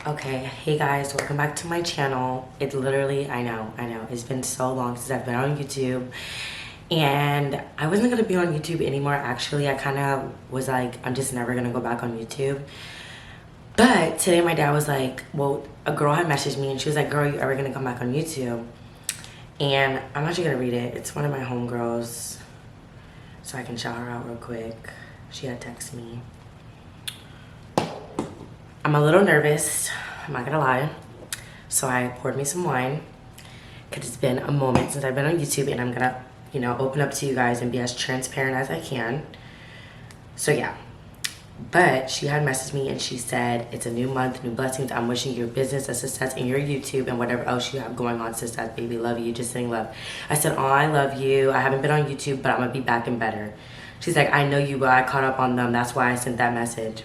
Okay, hey guys, welcome back to my channel. It literally, I know, it's been so long since I've been on YouTube. And I wasn't gonna be on YouTube anymore. Actually, I kind of was like, I'm just never gonna go back on YouTube. But today my dad was like, well, a girl had messaged me and she was like, girl, you ever gonna come back on YouTube? And I'm actually gonna read it. It's one of my homegirls, so I can shout her out real quick. She had texted me. I'm a little nervous, I'm not gonna lie. So I poured me some wine because it's been a moment since I've been on YouTube, and I'm gonna, open up to you guys and be as transparent as I can. So yeah, but she had messaged me and she said, it's a new month, new blessings. I'm wishing your business a success in your YouTube and whatever else you have going on, success, baby, love you, just saying love. I said, oh, I love you. I haven't been on YouTube, but I'm gonna be back and better. She's like, I know you, but I caught up on them. That's why I sent that message.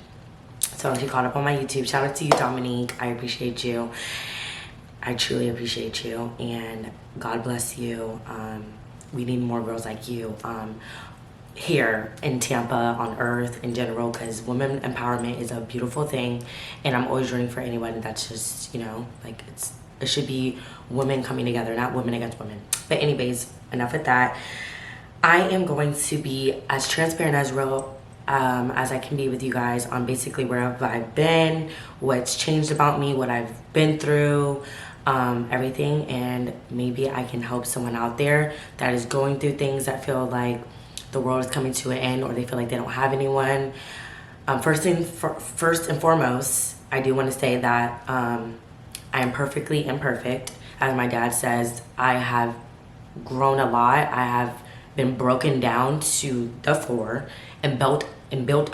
So she caught up on my YouTube. Shout out to you, Dominique. I appreciate you. I truly appreciate you. And God bless you. We need more girls like you here in Tampa, on earth in general, because women empowerment is a beautiful thing. And I'm always rooting for anyone that's just, it should be women coming together, not women against women. But anyways, enough with that. I am going to be as transparent as I can be with you guys on basically where I've been, what's changed about me, what I've been through, everything, and maybe I can help someone out there that is going through things that feel like the world is coming to an end, or they feel like they don't have anyone. First and foremost, I do want to say that I am perfectly imperfect. As my dad says, I have grown a lot. I have been broken down to the floor and built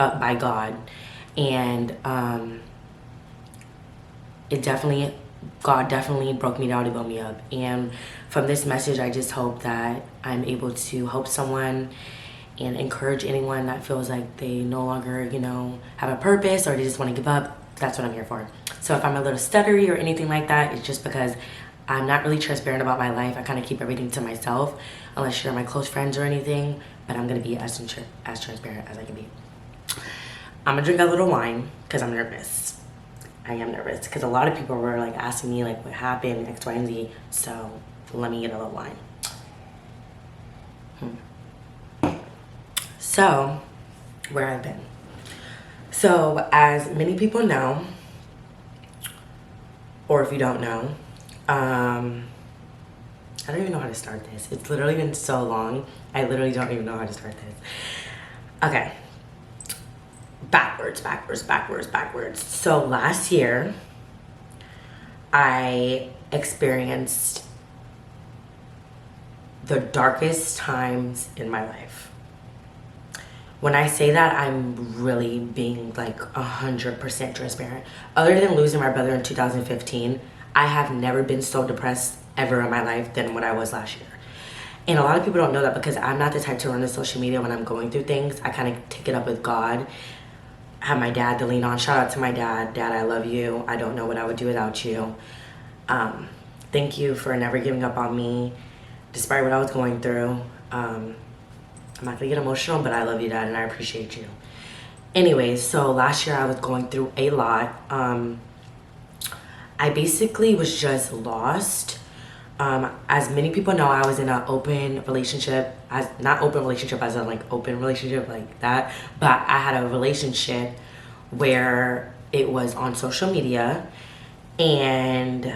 up by God. And God definitely broke me down to build me up. And from this message, I just hope that I'm able to help someone and encourage anyone that feels like they no longer, have a purpose, or they just want to give up. That's what I'm here for. So if I'm a little stuttery or anything like that, it's just because I'm not really transparent about my life. I kind of keep everything to myself, unless you're my close friends or anything. But I'm gonna be as transparent as I can be. I'm gonna drink a little wine because I'm nervous. I am nervous because a lot of people were like asking me like what happened, X, Y, and Z. So let me get a little wine. So, where I've been. So, as many people know, or if you don't know, I don't even know how to start this. It's literally been so long. I literally don't even know how to start this. Okay. Backwards. So last year, I experienced the darkest times in my life. When I say that, I'm really being like 100% transparent. Other than losing my brother in 2015, I have never been so depressed ever in my life than what I was last year. And a lot of people don't know that because I'm not the type to run the social media when I'm going through things. I kind of take it up with God. I have my dad to lean on. Shout out to my dad. Dad, I love you. I don't know what I would do without you. Thank you for never giving up on me despite what I was going through. I'm not gonna get emotional, but I love you, Dad, and I appreciate you. Anyways, so last year I was going through a lot. I basically was just lost. As many people know, I was in an open relationship, not open relationship as in like open relationship like that, but I had a relationship where it was on social media, and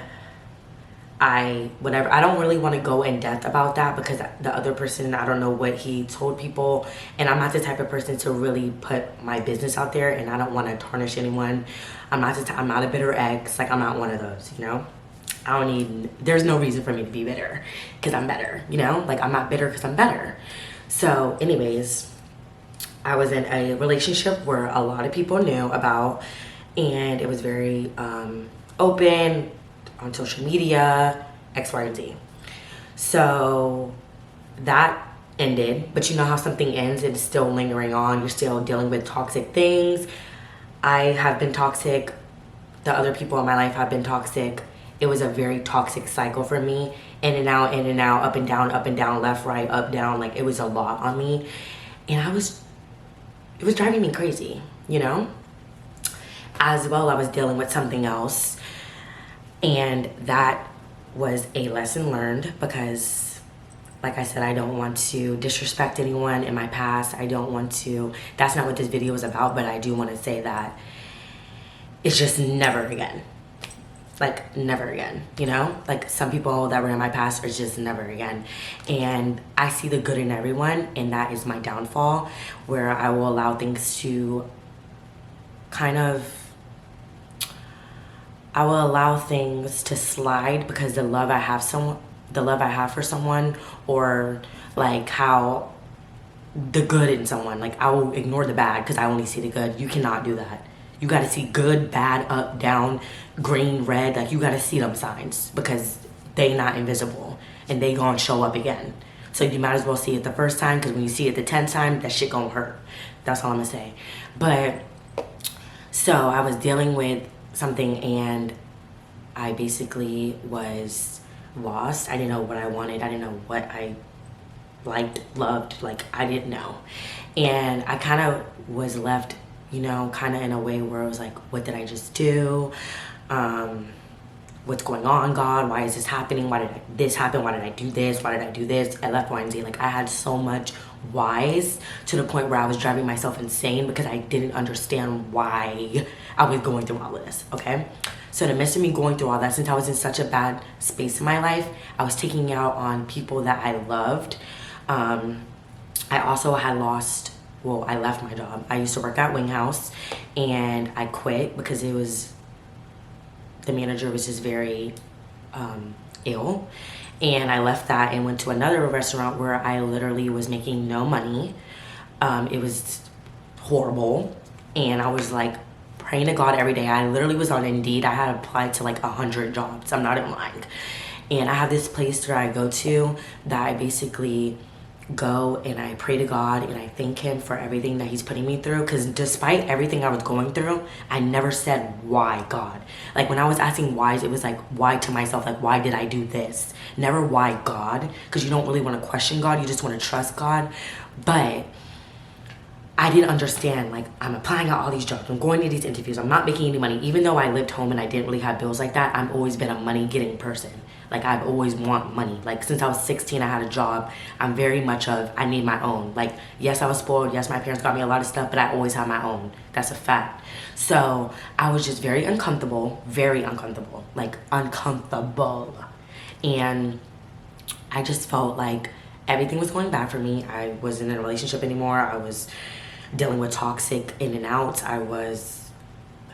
I don't really want to go in depth about that because the other person, I don't know what he told people, and I'm not the type of person to really put my business out there, and I don't want to tarnish anyone. I'm not a bitter ex. Like, I'm not one of those, there's no reason for me to be bitter because I'm better, like I'm not bitter because I'm better. So anyways, I was in a relationship where a lot of people knew about, and it was very open on social media, X, Y, and Z. So that ended, but you know how something ends, it's still lingering on. You're still dealing with toxic things. I have been toxic. The other people in my life have been toxic. It was a very toxic cycle for me. In and out, up and down, left, right, up, down. Like, it was a lot on me. And it was driving me crazy, as well, I was dealing with something else, and that was a lesson learned because, like I said, I don't want to disrespect anyone in my past. I don't want to, that's not what this video is about, but I do want to say that it's just never again. Like, never again, you know? Like, some people that were in my past are just never again. And I see the good in everyone, and that is my downfall, where I will allow things to kind of, I will allow things to slide because the love I have for someone, or like how the good in someone, like I will ignore the bad because I only see the good. You cannot do that. You got to see good, bad, up, down, green, red. Like, you got to see them signs because they not invisible and they gonna show up again. So you might as well see it the first time, because when you see it the 10th time, that shit gonna hurt. That's all I'm gonna say. But so I was dealing with something, and I basically was lost. I didn't know what I wanted. I didn't know what I liked, loved. Like, I didn't know. And I kind of was left, you know, kind of in a way where I was like, what did I just do? What's going on, God? Why is this happening? Why did this happen? Why did I do this? Why did I do this? I left Y and Z. Like, I had so much whys to the point where I was driving myself insane because I didn't understand why I was going through all of this, okay? So in the midst of me going through all that, since I was in such a bad space in my life, I was taking out on people that I loved. I also had lost, well, I left my job. I used to work at Wing House, and I quit because it was, the manager was just very ill. And I left that and went to another restaurant where I literally was making no money. It was horrible. And I was like praying to God every day. I literally was on Indeed. I had applied to like 100 jobs. I'm not even lying. And I have this place where I go to that I basically go and I pray to God and I thank him for everything that he's putting me through, because despite everything I was going through, I never said why God. Like, when I was asking whys, it was like why to myself, like why did I do this? Never why God, because you don't really want to question God, you just want to trust God. But I didn't understand, like, I'm applying at all these jobs, I'm going to these interviews, I'm not making any money. Even though I lived home and I didn't really have bills like that, I've always been a money getting person. Like, I've always want money. Like, since I was 16, I had a job. I'm very much of, I need my own. Like, yes, I was spoiled. Yes, my parents got me a lot of stuff, but I always had my own. That's a fact. So I was just very uncomfortable, like uncomfortable. And I just felt like everything was going bad for me. I wasn't in a relationship anymore. I was dealing with toxic in and outs. I was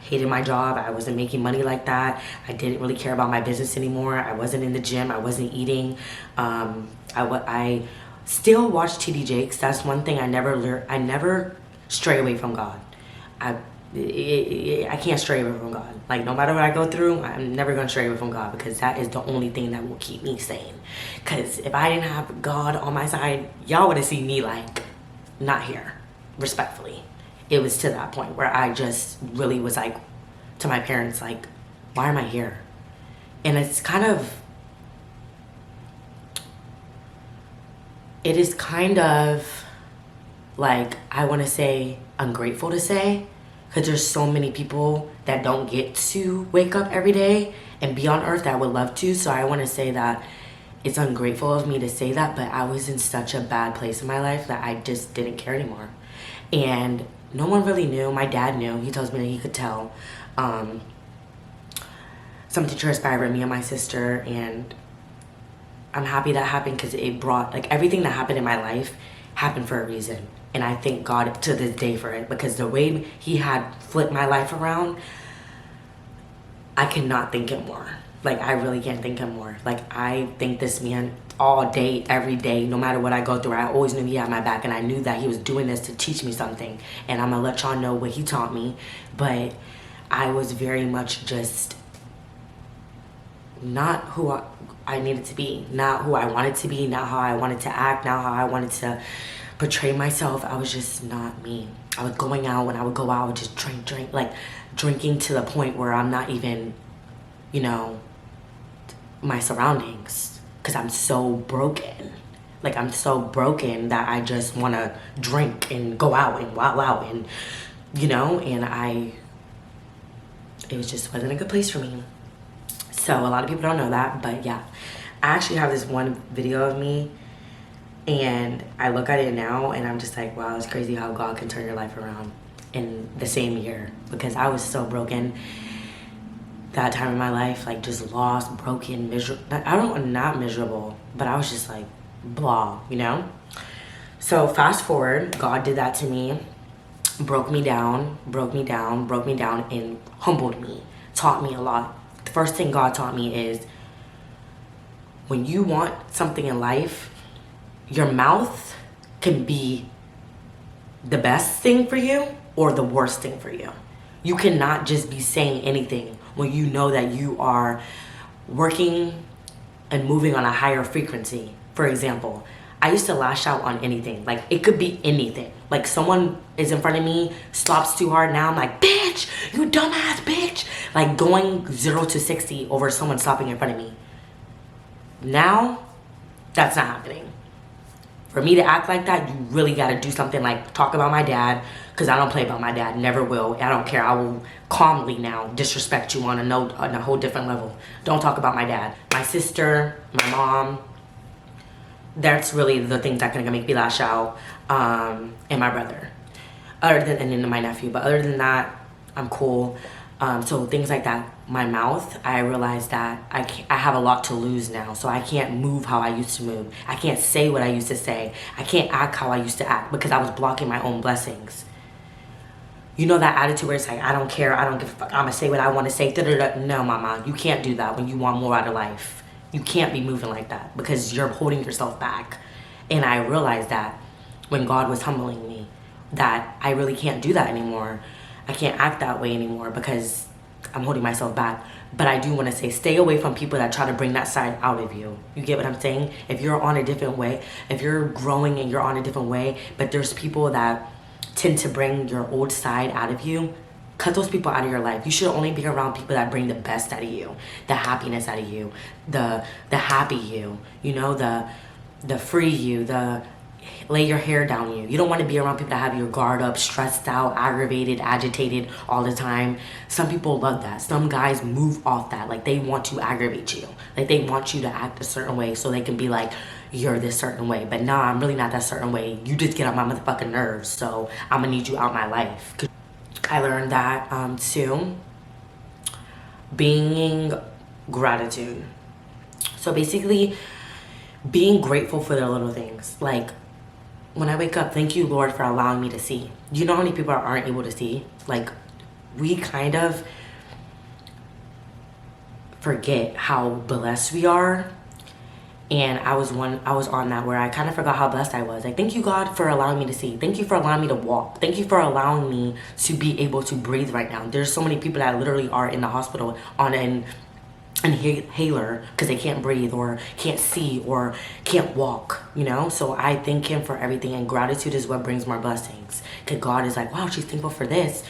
hated my job. I wasn't making money like that. I didn't really care about my business anymore. I wasn't in the gym. I wasn't eating. I still watch TD Jakes. That's one thing I never learned. I never stray away from God. I can't stray away from God. Like, no matter what I go through, I'm never going to stray away from God, because that is the only thing that will keep me sane. Because if I didn't have God on my side, y'all would have seen me, like, not here, respectfully. It was to that point where I just really was like, to my parents, like, why am I here? And it's kind of, it is kind of like, I want to say ungrateful to say, because there's so many people that don't get to wake up every day and be on earth that would love to. So I want to say that it's ungrateful of me to say that, but I was in such a bad place in my life that I just didn't care anymore. And no one really knew. My dad knew. He tells me that he could tell. Something transpired with me and my sister, and I'm happy that happened, because it brought, like, everything that happened in my life happened for a reason. And I thank God to this day for it, because the way he had flipped my life around, I cannot thank him more. Like, I really can't thank him more. Like, I thank this man all day, every day, no matter what I go through. I always knew he had my back, and I knew that he was doing this to teach me something. And I'm gonna let y'all know what he taught me. But I was very much just not who I needed to be, not who I wanted to be, not how I wanted to act, not how I wanted to portray myself. I was just not me. I was going out. When I would go out, I would just drink, like drinking to the point where I'm not even, you know, my surroundings, because I'm so broken. Like, I'm so broken that I just want to drink and go out and wild out, and, you know, and I it was just wasn't a good place for me. So a lot of people don't know that, but yeah. I actually have this one video of me, and I look at it now and I'm just like, wow, it's crazy how God can turn your life around in the same year, because I was so broken that time in my life, like just lost, broken, miserable. Not miserable, but I was just like blah, you know? So fast forward, God did that to me, broke me down, and humbled me, taught me a lot. The first thing God taught me is, when you want something in life, your mouth can be the best thing for you or the worst thing for you. You cannot just be saying anything when you know that you are working and moving on a higher frequency. For example, I used to lash out on anything. Like, it could be anything. Like, someone is in front of me, stops too hard. Now I'm like, bitch, you dumbass bitch. Like, going 0 to 60 over someone stopping in front of me. Now, that's not happening. For me to act like that, you really got to do something like talk about my dad, because I don't play about my dad. Never will. I don't care. I will calmly now disrespect you on a whole different level. Don't talk about my dad. My sister, my mom, that's really the things that can make me lash out, and my brother. And then my nephew. But other than that, I'm cool. So things like that. My mouth, I realized that I have a lot to lose now. So I can't move how I used to move. I can't say what I used to say. I can't act how I used to act, because I was blocking my own blessings. You know that attitude where it's like, I don't care, I don't give a fuck, I'm gonna say what I want to say. No, mama, you can't do that when you want more out of life. You can't be moving like that, because you're holding yourself back. And I realized that when God was humbling me, that I really can't do that anymore. I can't act that way anymore, because I'm holding myself back. But I do want to say, stay away from people that try to bring that side out of you. You get what I'm saying? If you're on a different way, if you're growing and you're on a different way, but there's people that tend to bring your old side out of you, cut those people out of your life. You should only be around people that bring the best out of you, the happiness out of you, the happy you, you know, the free you, the lay your hair down you. You don't want to be around people that have your guard up, stressed out, aggravated, agitated all the time. Some people love that. Some guys move off that. Like, they want to aggravate you. Like, they want you to act a certain way so they can be like, you're this certain way. But nah, I'm really not that certain way. You just get on my motherfucking nerves, so I'm gonna need you out my life. I learned that too. Being gratitude. So basically, being grateful for the little things. Like, when I wake up, thank you, Lord, for allowing me to see. You know how many people aren't able to see? Like, we kind of forget how blessed we are. And I was on that where I kind of forgot how blessed I was. Like, thank you, God, for allowing me to see. Thank you for allowing me to walk. Thank you for allowing me to be able to breathe right now. There's so many people that literally are in the hospital on an inhaler because they can't breathe or can't see or can't walk, you know? So I thank him for everything, and gratitude is what brings more blessings. Because God is like, wow, she's thankful for this.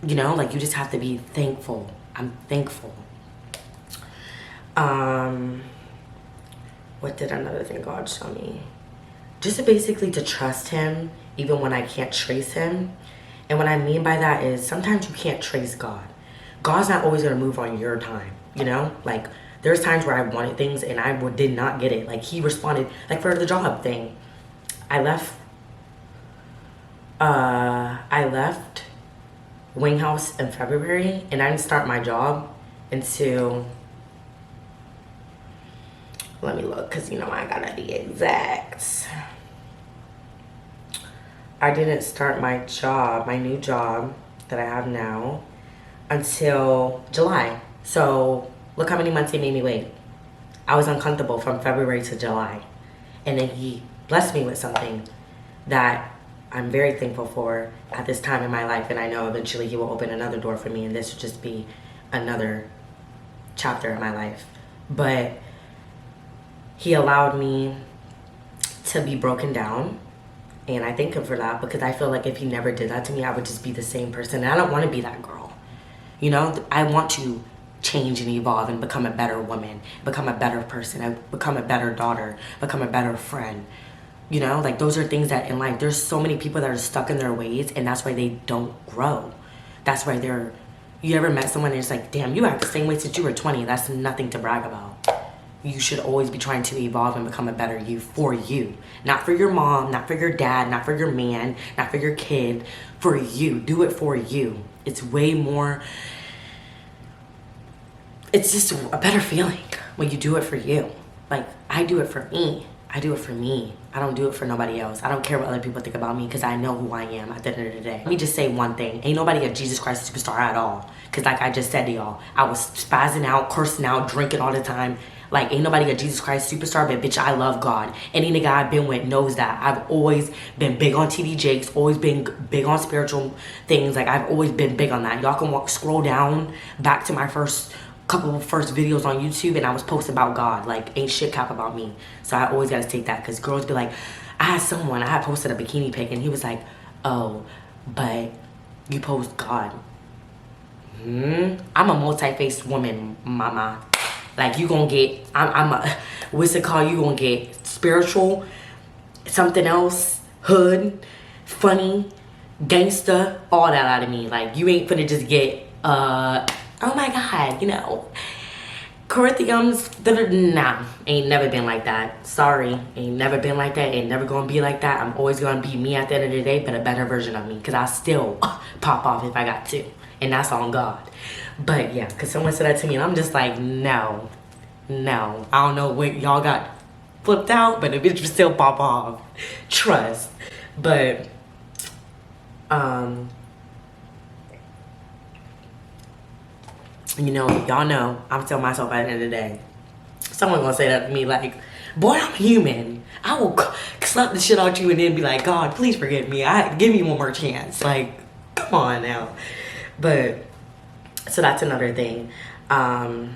You know, like, you just have to be thankful. I'm thankful. What did another thing God show me? Just to basically to trust him even when I can't trace him. And what I mean by that is sometimes you can't trace God. God's not always going to move on your time, you know? Like, there's times where I wanted things and I did not get it. Like, he responded, like for the job thing. I left Wing House in February, and I didn't start my job until, let me look, because you know I gotta be exact. I didn't start my job, my new job that I have now, until July. So look how many months he made me wait. I was uncomfortable from February to July. And then he blessed me with something that I'm very thankful for at this time in my life. And I know eventually he will open another door for me, and this will just be another chapter in my life. But he allowed me to be broken down, and I thank him for that, because I feel like if he never did that to me, I would just be the same person. And I don't want to be that girl. You know, I want to change and evolve and become a better woman, become a better person, become a better daughter, become a better friend. You know, like, those are things that in life, there's so many people that are stuck in their ways, and that's why they don't grow. That's why they're, You ever met someone and it's like, damn, you act the same way since you were 20. That's nothing to brag about. You should always be trying to evolve and become a better you for you. Not for your mom, not for your dad, not for your man, not for your kid. For you. Do it for you. It's way more... It's just a better feeling when you do it for you. Like, I do it for me. I do it for me. I don't do it for nobody else. I don't care what other people think about me because I know who I am at the end of the day. Let me just say one thing. Ain't nobody a Jesus Christ superstar at all. Because like I just said to y'all, I was spazzing out, cursing out, drinking all the time. Like, ain't nobody a Jesus Christ superstar, but bitch, I love God. Any nigga I've been with knows that. I've always been big on TV jakes, always been big on spiritual things. Like, I've always been big on that. Y'all can scroll down back to my couple of first videos on YouTube and I was posting about God. Like, ain't shit cap about me. So I always gotta take that because girls be like, I had posted a bikini pic and he was like, oh, but you post God. I'm a multi-faced woman, mama. Like, you gonna get, what's it called? You gonna get spiritual, something else, hood, funny, gangster, all that out of me. Like, you ain't finna just get, oh my God, you know, Corinthians, nah, ain't never been like that. Sorry, ain't never been like that, ain't never gonna be like that. I'm always gonna be me at the end of the day, but a better version of me, because I still pop off if I got to, and that's on God. But yeah, because someone said that to me, and I'm just like, no, I don't know what y'all got flipped out, but the bitch would still pop off. Trust. But, you know, y'all know I'm still myself at the end of the day. Someone gonna say that to me like, boy, I'm human. I will slap the shit out you and then be like, God, please forgive me. Give me one more chance. Like, come on now. But, so that's another thing. I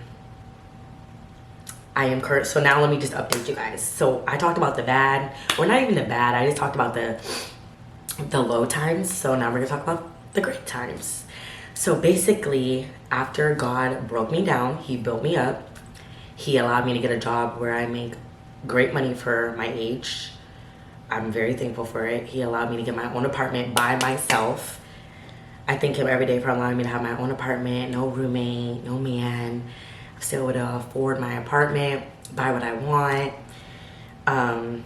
am current. So now let me just update you guys. So I talked about the bad, or not even the bad. I just talked about the low times. So now we're gonna talk about the great times. So basically, after God broke me down, he built me up. He allowed me to get a job where I make great money for my age. I'm very thankful for it. He allowed me to get my own apartment by myself. I thank him every day for allowing me to have my own apartment, no roommate, no man. I'm still able to afford my apartment, buy what I want. I'm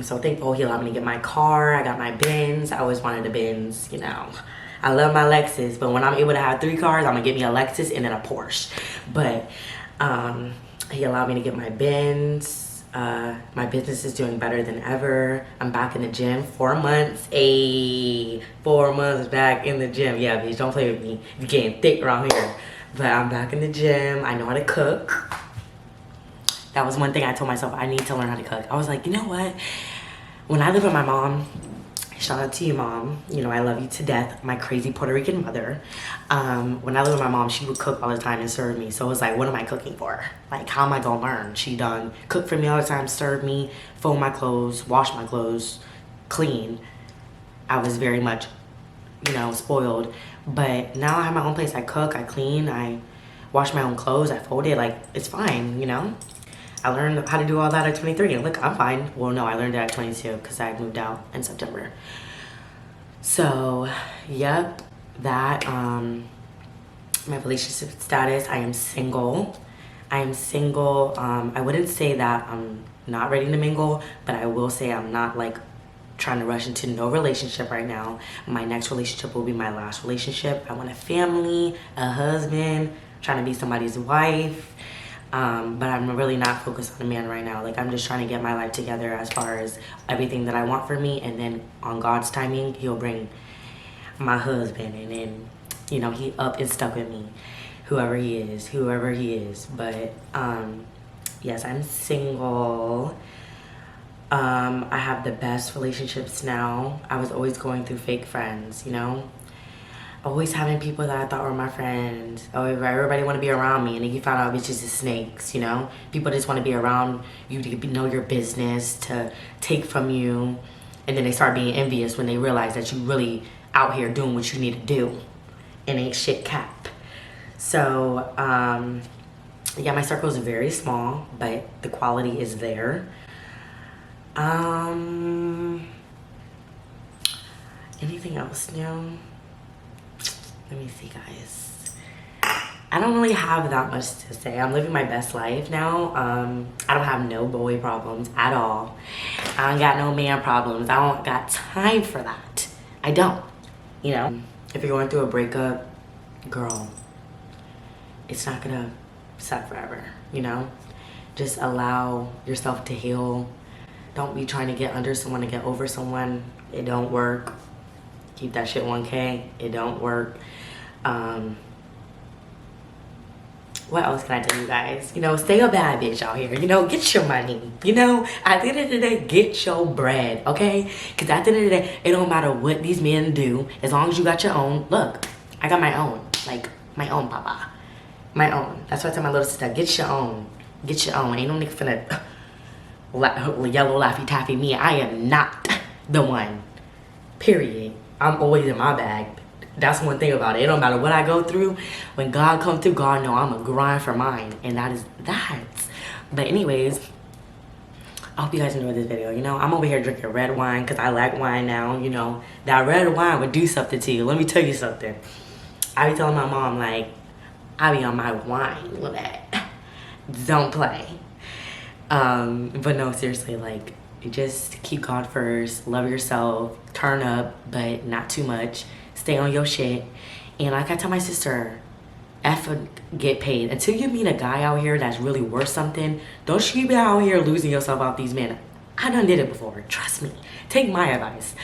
so thankful. He allowed me to get my car. I got my Benz. I always wanted a Benz, you know. I love my Lexus, but when I'm able to have 3 cars, I'm gonna get me a Lexus and then a Porsche. But he allowed me to get my Benz. My business is doing better than ever. I'm back in the gym. 4 months. 4 months back in the gym. Yeah, bitch, don't play with me. You're getting thick around here. But I'm back in the gym. I know how to cook. That was one thing I told myself, I need to learn how to cook. I was like, you know what? When I lived with my mom, shout out to you, Mom. You know, I love you to death. My crazy Puerto Rican mother. When I lived with my mom, she would cook all the time and serve me. So it was like, what am I cooking for? Like, how am I gonna learn? She done cook for me all the time, serve me, fold my clothes, wash my clothes, clean. I was very much, you know, spoiled. But now I have my own place. I cook, I clean, I wash my own clothes, I fold it. Like, it's fine, you know? I learned how to do all that at 23, and look, I'm fine. Well, no, I learned it at 22 because I moved out in September. So, yep, that, my relationship status, I am single. I wouldn't say that I'm not ready to mingle, but I will say I'm not, like, trying to rush into no relationship right now. My next relationship will be my last relationship. I want a family, a husband, trying to be somebody's wife. But I'm really not focused on a man right now. Like, I'm just trying to get my life together as far as everything that I want for me. And then on God's timing, he'll bring my husband. And then, you know, he up and stuck with me. Whoever he is. But, yes, I'm single. I have the best relationships now. I was always going through fake friends, you know? Always having people that I thought were my friends. Oh, everybody want to be around me, and then you found out bitches is snakes, you know? People just want to be around you to know your business, to take from you, and then they start being envious when they realize that you really out here doing what you need to do, and ain't shit cap. So, yeah, my circle is very small, but the quality is there. Anything else new? let me see, guys. I don't really have that much to say. I'm living my best life now. I don't have no boy problems at all. I don't got no man problems. I don't got time for that. I don't, you know? If you're going through a breakup, girl, it's not gonna suck forever, you know? Just allow yourself to heal. Don't be trying to get under someone to get over someone. It don't work. Keep that shit 1K. It don't work. What else can I tell you guys? You know, stay a bad bitch out here. You know, get your money. You know, at the end of the day, get your bread, okay? Because at the end of the day, it don't matter what these men do. As long as you got your own. Look, I got my own. Like, my own, papa. My own. That's why I tell my little sister, get your own. Get your own. Ain't no nigga finna yellow laffy taffy me. I am not the one. Period. I'm always in my bag. That's one thing about it. It don't matter what I go through. When God come through, God know I'm a grind for mine. And that is that. But anyways, I hope you guys enjoyed this video. You know, I'm over here drinking red wine because I like wine now. You know, that red wine would do something to you. Let me tell you something. I be telling my mom, like, I be on my wine with that. Don't play. But no, seriously, like, just keep God first. Love yourself. Turn up, but not too much. Stay on your shit. And like I tell my sister, get paid. Until you meet a guy out here that's really worth something, don't you be out here losing yourself out these men. I done did it before. Trust me. Take my advice.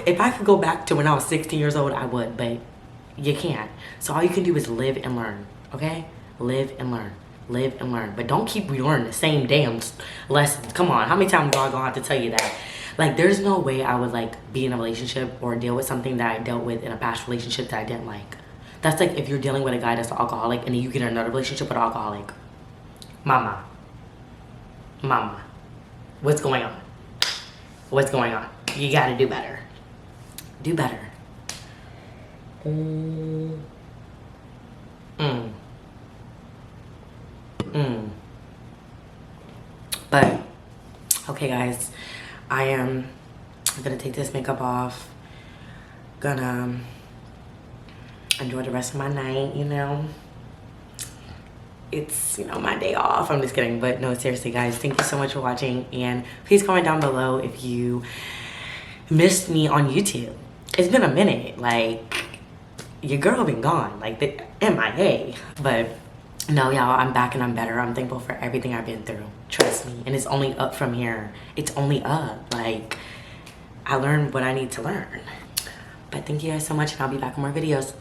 If I could go back to when I was 16 years old, I would, but you can't. So all you can do is live and learn, okay? Live and learn. Live and learn. But don't keep relearning the same damn lessons. Come on. How many times God gonna have to tell you that? Like, there's no way I would, like, be in a relationship or deal with something that I dealt with in a past relationship that I didn't like. That's like if you're dealing with a guy that's an alcoholic and then you get in another relationship with an alcoholic. Mama. What's going on? What's going on? You gotta do better. Do better. But, okay, guys. I am gonna take this makeup off. Gonna enjoy the rest of my night, you know. It's, you know, my day off. I'm just kidding. But no, seriously, guys, thank you so much for watching. And please comment down below if you missed me on YouTube. It's been a minute. Like, your girl been gone. Like, the MIA. But no, y'all, I'm back and I'm better. I'm thankful for everything I've been through. Trust me. And it's only up from here. It's only up. Like, I learned what I need to learn. But thank you guys so much, and I'll be back with more videos.